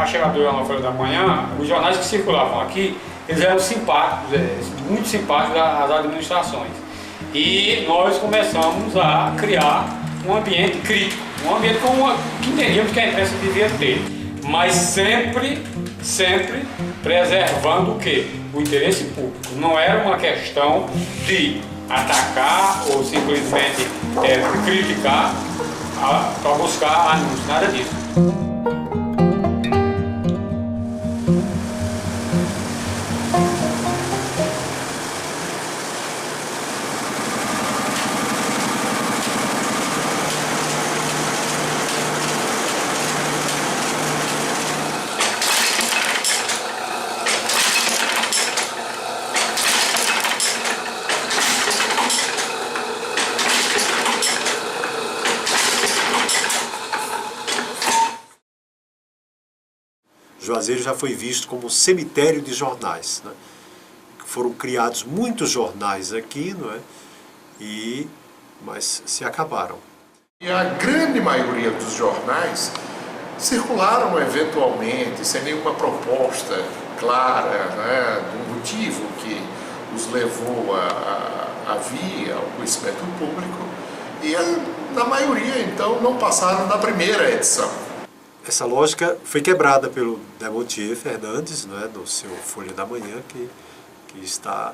a chegada do jornal Folha da Manhã, os jornais que circulavam aqui, eles eram simpáticos, muito simpáticos às administrações. E nós começamos a criar um ambiente crítico, um ambiente que entendíamos que a imprensa devia ter, mas sempre preservando o quê? O interesse público. Não era uma questão de atacar ou simplesmente criticar para buscar anúncios, nada disso. Juazeiro já foi visto como um cemitério de jornais, né? Foram criados muitos jornais aqui, não é? Mas se acabaram. E a grande maioria dos jornais circularam eventualmente, sem nenhuma proposta clara, né, do motivo que os levou a vir ao conhecimento público, e na maioria, então, não passaram da primeira edição. Essa lógica foi quebrada pelo Demotier Fernandes, não é, no seu Folha da Manhã, que está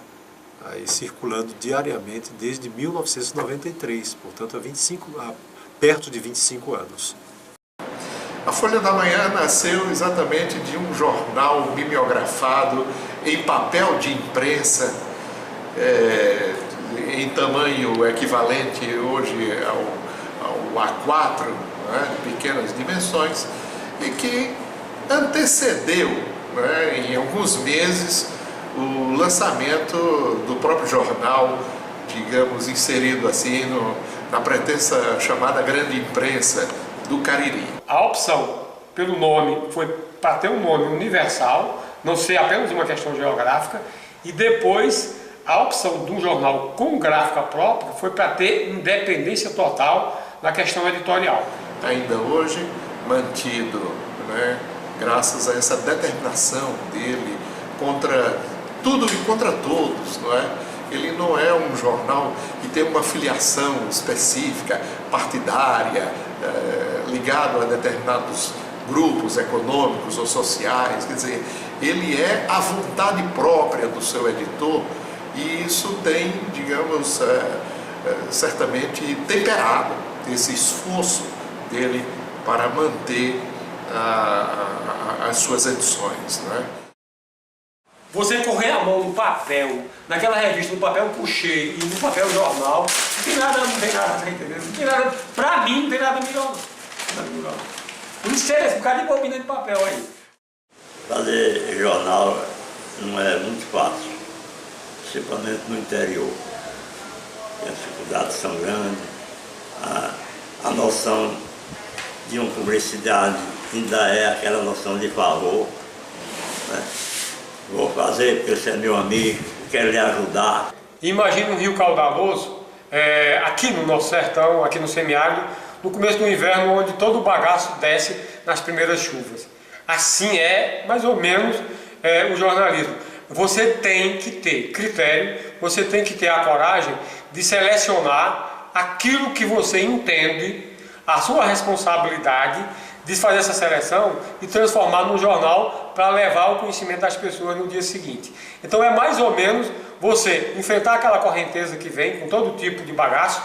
aí circulando diariamente desde 1993, portanto perto de 25 anos. A Folha da Manhã nasceu exatamente de um jornal mimeografado em papel de imprensa, em tamanho equivalente hoje ao A4, né, de pequenas dimensões, e que antecedeu, né, em alguns meses, o lançamento do próprio jornal, digamos, inserido assim na pretensa chamada grande imprensa do Cariri. A opção pelo nome foi para ter um nome universal, não ser apenas uma questão geográfica, e depois a opção de um jornal com gráfica própria foi para ter independência total na questão editorial. Ainda hoje mantido, né, graças a essa determinação dele contra tudo e contra todos, não é? Ele não é um jornal que tem uma filiação específica, partidária, ligado a determinados grupos econômicos ou sociais, quer dizer, ele é a vontade própria do seu editor, e isso tem, digamos, certamente temperado esse esforço dele para manter as suas edições, não é? Você correr a mão no papel, naquela revista, no papel couché e no papel jornal, não tem nada, tá entendendo? Não tem nada, pra mim não tem nada melhor não. Não interessa, um bocado de bobina de papel aí. Fazer jornal não é muito fácil, principalmente no interior. As dificuldades são grandes, a noção de uma publicidade ainda é aquela noção de favor, né? Vou fazer porque você é meu amigo, quero lhe ajudar. Imagina um rio caudaloso, aqui no nosso sertão, aqui no semiárido, no começo do inverno, onde todo o bagaço desce nas primeiras chuvas. Assim é, mais ou menos, o jornalismo. Você tem que ter critério, você tem que ter a coragem de selecionar aquilo que você entende, a sua responsabilidade de fazer essa seleção e transformar num jornal para levar o conhecimento das pessoas no dia seguinte. Então é mais ou menos você enfrentar aquela correnteza que vem com todo tipo de bagaço,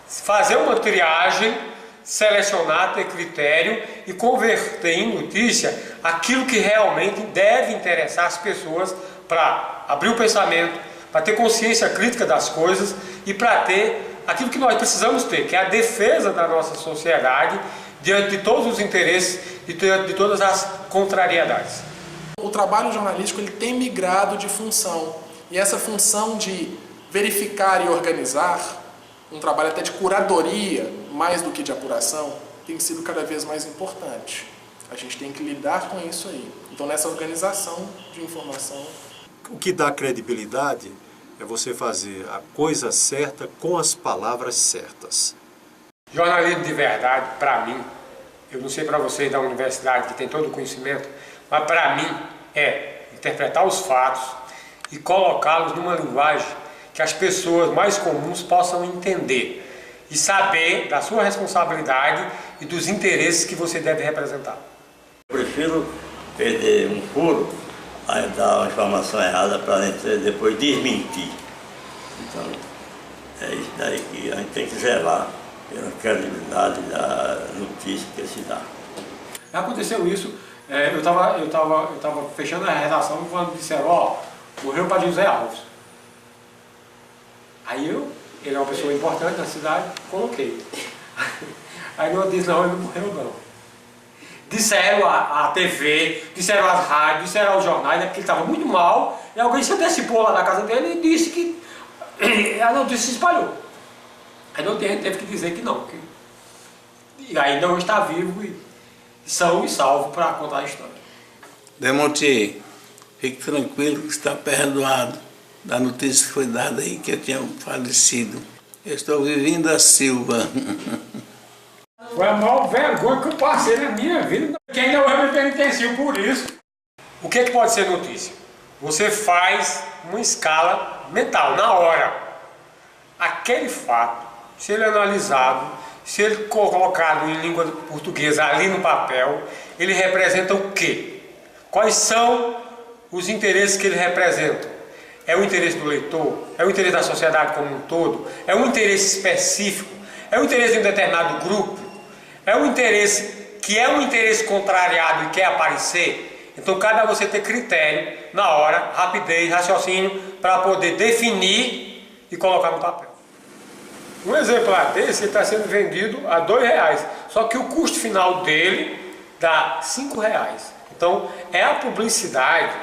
fazer uma triagem, selecionar, ter critério e converter em notícia aquilo que realmente deve interessar as pessoas para abrir o pensamento, para ter consciência crítica das coisas e para ter aquilo que nós precisamos ter, que é a defesa da nossa sociedade diante de todos os interesses e diante de todas as contrariedades. O trabalho jornalístico ele tem migrado de função, e essa função de verificar e organizar, um trabalho até de curadoria, mais do que de apuração, tem sido cada vez mais importante. A gente tem que lidar com isso aí. Então, nessa organização de informação... O que dá credibilidade é você fazer a coisa certa com as palavras certas. Jornalismo de verdade, para mim, eu não sei para vocês da universidade que tem todo o conhecimento, mas para mim é interpretar os fatos e colocá-los numa linguagem que as pessoas mais comuns possam entender e saber da sua responsabilidade e dos interesses que você deve representar. Eu prefiro perder um furo a dar uma informação errada para depois desmentir. Então, é isso daí que a gente tem que zelar pela credibilidade da notícia que se dá. Aconteceu isso, eu tava fechando a redação quando disseram, ó, morreu o Padre José Alves. Aí ele é uma pessoa importante na cidade, coloquei. Aí eu disse, não, ele não morreu não. Disseram a TV, disseram as rádios, disseram aos jornais, né, porque ele estava muito mal, e alguém se antecipou lá na casa dele e disse que a notícia se espalhou. Aí não teve que dizer que não, e ainda hoje está vivo e são e salvo para contar a história. Demontier, fique tranquilo que está perdoado da notícia que foi dada aí que eu tinha falecido. Eu estou vivendo a Silva. Foi a maior vergonha que eu passei na minha vida. Quem não é me penitencio por isso. O que pode ser notícia? Você faz uma escala mental, na hora. Aquele fato, se ele é analisado, se ele colocado em língua portuguesa ali no papel, ele representa o quê? Quais são os interesses que ele representa? É o interesse do leitor? É o interesse da sociedade como um todo? É um interesse específico? É o interesse de um determinado grupo? É um interesse que é um interesse contrariado e quer aparecer? Então cabe a você ter critério na hora, rapidez, raciocínio, para poder definir e colocar no papel. Um exemplar desse está sendo vendido a R$2, só que o custo final dele dá R$5. Então é a publicidade,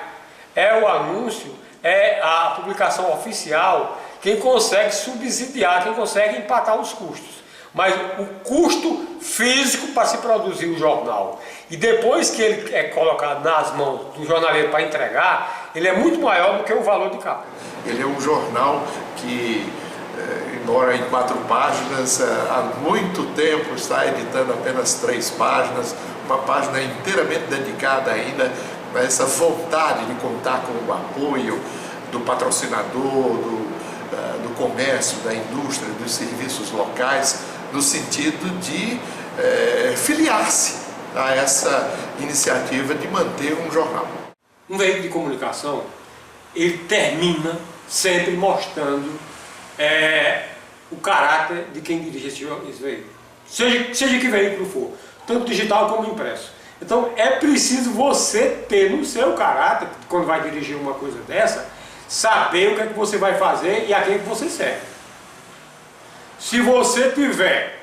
é o anúncio, é a publicação oficial quem consegue subsidiar, quem consegue empatar os custos. Mas o custo físico para se produzir o jornal e depois que ele é colocado nas mãos do jornaleiro para entregar, ele é muito maior do que o valor de capa. Ele é um jornal que, embora em 4 páginas, há muito tempo está editando apenas 3 páginas, uma página inteiramente dedicada ainda a essa vontade de contar com o apoio do patrocinador, do comércio, da indústria, dos serviços locais, no sentido de filiar-se a essa iniciativa de manter um jornal. Um veículo de comunicação, ele termina sempre mostrando o caráter de quem dirige esse veículo, seja que veículo for, tanto digital como impresso. Então é preciso você ter no seu caráter, quando vai dirigir uma coisa dessa, saber o que é que você vai fazer e a quem você serve. Se você tiver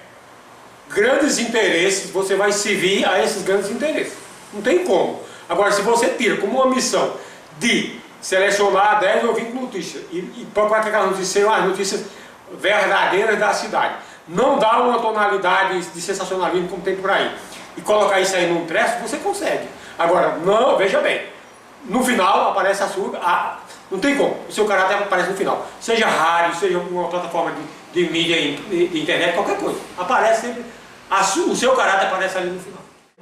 grandes interesses, você vai servir a esses grandes interesses. Não tem como. Agora, se você tira como uma missão de selecionar 10 ou 20 notícias e procurar que aquelas notícias sejam as notícias verdadeiras da cidade, não dá uma tonalidade de sensacionalismo como tem por aí, e colocar isso aí no impresso, você consegue. Agora, não, veja bem, no final aparece a sua... não tem como, o seu caráter aparece no final. Seja rádio, seja uma plataforma de mídia, de internet, qualquer coisa. Aparece sempre, o seu caráter aparece ali no final.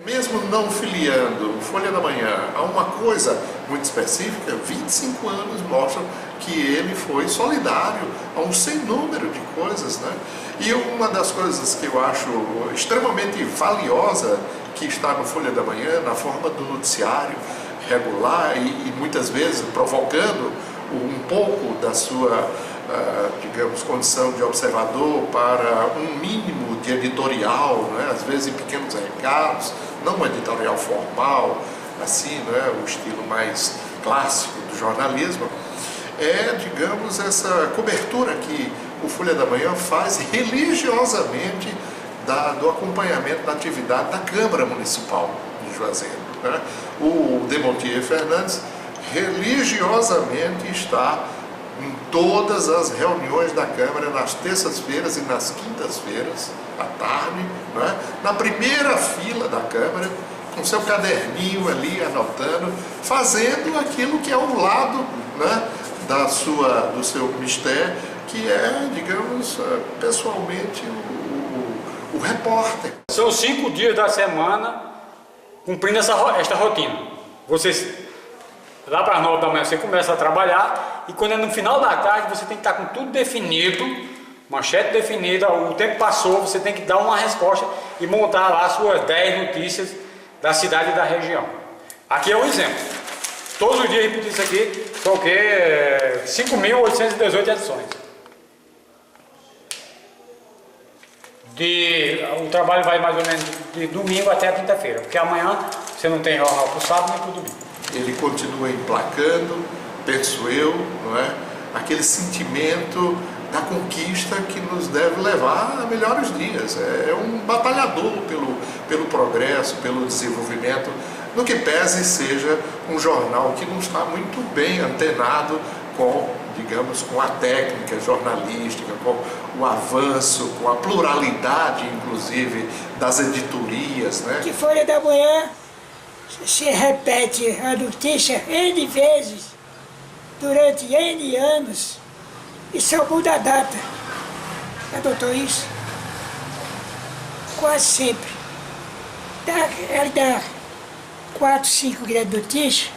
Mesmo não filiando Folha da Manhã a uma coisa muito específica, 25 anos mostram que ele foi solidário a um sem número de coisas, né? E uma das coisas que eu acho extremamente valiosa que está no Folha da Manhã, na forma do noticiário regular e muitas vezes provocando um pouco da sua, digamos, condição de observador para um mínimo de editorial, né? Às vezes em pequenos recados, não um editorial formal, assim, né? O estilo mais clássico do jornalismo, digamos, essa cobertura que o Folha da Manhã faz religiosamente do acompanhamento da atividade da Câmara Municipal de Juazeiro, né? O Demontier Fernandes religiosamente está em todas as reuniões da Câmara, nas terças-feiras e nas quintas-feiras, à tarde, né? Na primeira fila da Câmara, com seu caderninho ali, anotando, fazendo aquilo que é o lado, né, do seu mistério, que é, digamos, pessoalmente o o repórter. São 5 dias da semana cumprindo esta rotina. Você, lá para as 9 da manhã, você começa a trabalhar e quando é no final da tarde você tem que estar com tudo definido, manchete definida, o tempo passou, você tem que dar uma resposta e montar lá suas 10 notícias da cidade e da região. Aqui é um exemplo. Todos os dias repetir isso aqui, são o quê? 5.818 edições. O trabalho vai mais ou menos de domingo até a quinta-feira, porque amanhã você não tem jornal para o sábado nem para o domingo. Ele continua emplacando, penso eu, não é? Aquele sentimento da conquista que nos deve levar a melhores dias. É um batalhador pelo progresso, pelo desenvolvimento, no que pese seja um jornal que não está muito bem antenado com, digamos, com a técnica jornalística, com o avanço, com a pluralidade, inclusive, das editorias, né? Que Folha da Manhã se repete a notícia N vezes, durante N anos, e só muda a data. Já notou isso? Quase sempre. Ela dá 4, 5 grandes notícias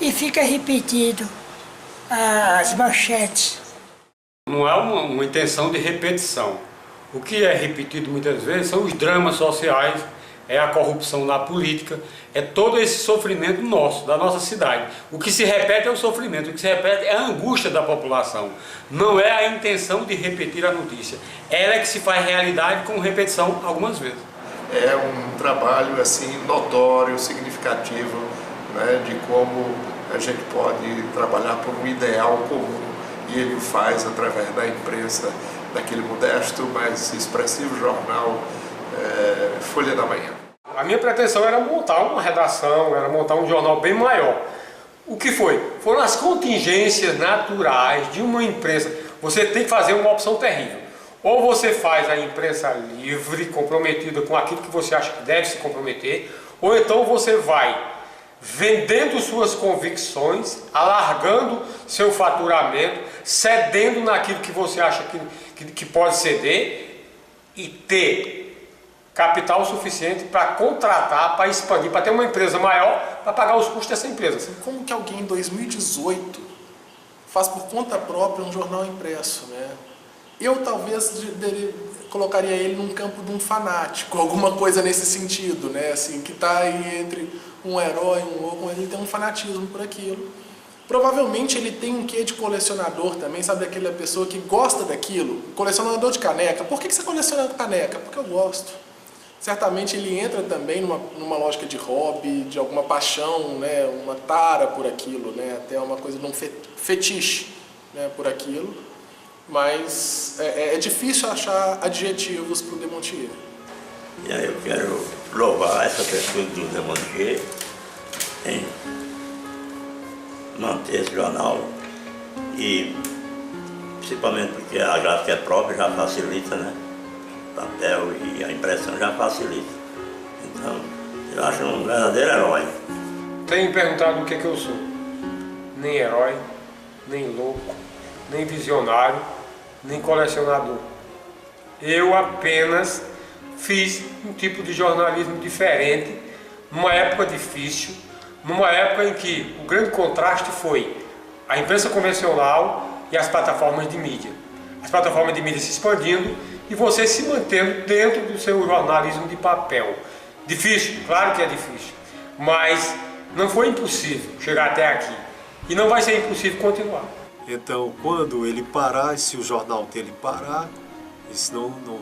e fica repetindo as manchetes. Não é uma intenção de repetição. O que é repetido muitas vezes são os dramas sociais, é a corrupção na política, é todo esse sofrimento nosso, da nossa cidade. O que se repete é o sofrimento, o que se repete é a angústia da população. Não é a intenção de repetir a notícia. Ela é que se faz realidade com repetição algumas vezes. É um trabalho assim notório, significativo, né, de como a gente pode trabalhar por um ideal comum, e ele o faz através da imprensa daquele modesto, mas expressivo jornal Folha da Manhã. A minha pretensão era montar uma redação, era montar um jornal bem maior. O que foi? Foram as contingências naturais de uma imprensa. Você tem que fazer uma opção terrível. Ou você faz a imprensa livre, comprometida com aquilo que você acha que deve se comprometer, ou então você vai vendendo suas convicções, alargando seu faturamento, cedendo naquilo que você acha que pode ceder e ter capital suficiente para contratar, para expandir, para ter uma empresa maior, para pagar os custos dessa empresa. Como que alguém em 2018 faz por conta própria um jornal impresso, né? Eu talvez colocaria ele num campo de um fanático, alguma coisa nesse sentido, né? Assim, que está aí entre um herói e um louco, ele tem um fanatismo por aquilo. Provavelmente ele tem um quê de colecionador também, sabe, daquela pessoa que gosta daquilo, colecionador de caneca. Por que você coleciona caneca? Porque eu gosto. Certamente ele entra também numa lógica de hobby, de alguma paixão, né? Uma tara por aquilo, né? Até uma coisa de um fetiche, né? Por aquilo. Mas é difícil achar adjetivos para o Demontier. E aí eu quero louvar essa pessoa do Demontier em manter esse jornal e principalmente porque a gráfica é própria, já facilita, né? O papel e a impressão já facilita. Então, eu acho um verdadeiro herói. Tem me perguntado o que eu sou. Nem herói, nem louco, nem visionário, nem colecionador. Eu apenas fiz um tipo de jornalismo diferente, numa época difícil, numa época em que o grande contraste foi a imprensa convencional e as plataformas de mídia. As plataformas de mídia se expandindo e você se mantendo dentro do seu jornalismo de papel. Difícil? Claro que é difícil, mas não foi impossível chegar até aqui e não vai ser impossível continuar. Então, quando ele parar, se o jornal dele parar, isso não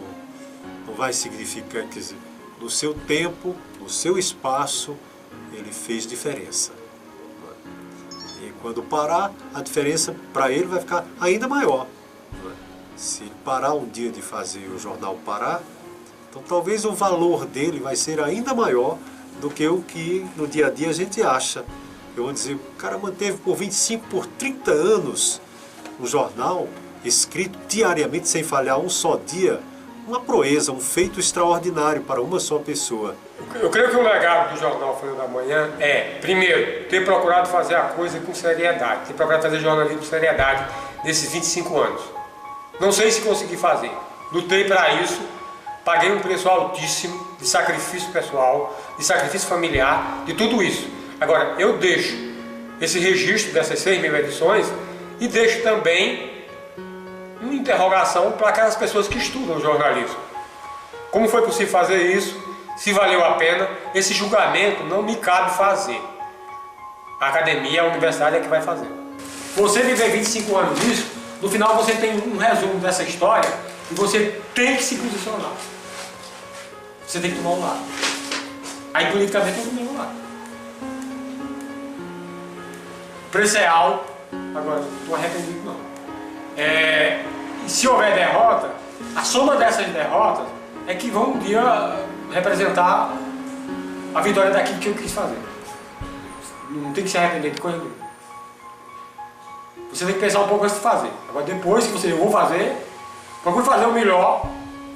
vai significar, quer dizer, no seu tempo, no seu espaço, ele fez diferença. E quando parar, a diferença para ele vai ficar ainda maior. Se ele parar um dia de fazer o jornal parar, então talvez o valor dele vai ser ainda maior do que o que no dia a dia a gente acha. Eu vou dizer, o cara manteve por 25, por 30 anos um jornal escrito diariamente sem falhar um só dia, uma proeza, um feito extraordinário para uma só pessoa. Eu creio que o legado do jornal Folha da Manhã é, primeiro, ter procurado fazer a coisa com seriedade, ter procurado fazer jornalismo com seriedade nesses 25 anos. Não sei se consegui fazer. Lutei para isso, paguei um preço altíssimo de sacrifício pessoal, de sacrifício familiar, de tudo isso. Agora, eu deixo esse registro dessas 6.000 edições e deixo também uma interrogação para aquelas pessoas que estudam jornalismo. Como foi possível fazer isso? Se valeu a pena? Esse julgamento não me cabe fazer. A academia, a universidade é que vai fazer. Você viver 25 anos nisso, no final você tem um resumo dessa história e você tem que se posicionar. Você tem que tomar um lado. Aí politicamente eu tomei um lado. O preço é alto, agora não estou arrependido não. E se houver derrota, a soma dessas derrotas é que vão um dia representar a vitória daquilo que eu quis fazer. Não tem que se arrepender de coisa nenhuma. Você tem que pensar um pouco antes de fazer. Agora depois que você, eu vou fazer, procure fazer o melhor,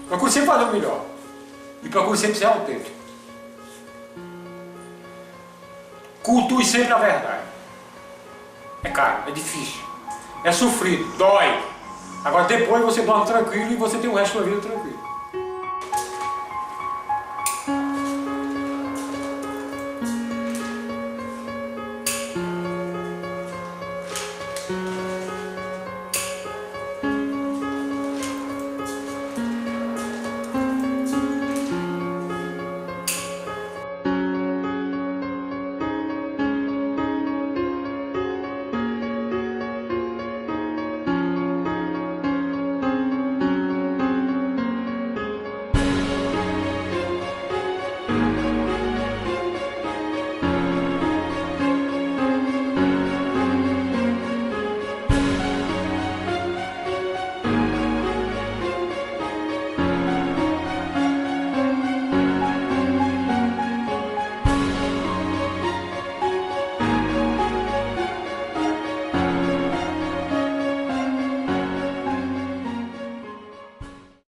procure sempre fazer o melhor. E procure sempre ser autêntico. Cultue sempre a verdade. É caro, é difícil, é sofrido, dói. Agora depois você dorme tranquilo e você tem o resto da vida tranquilo.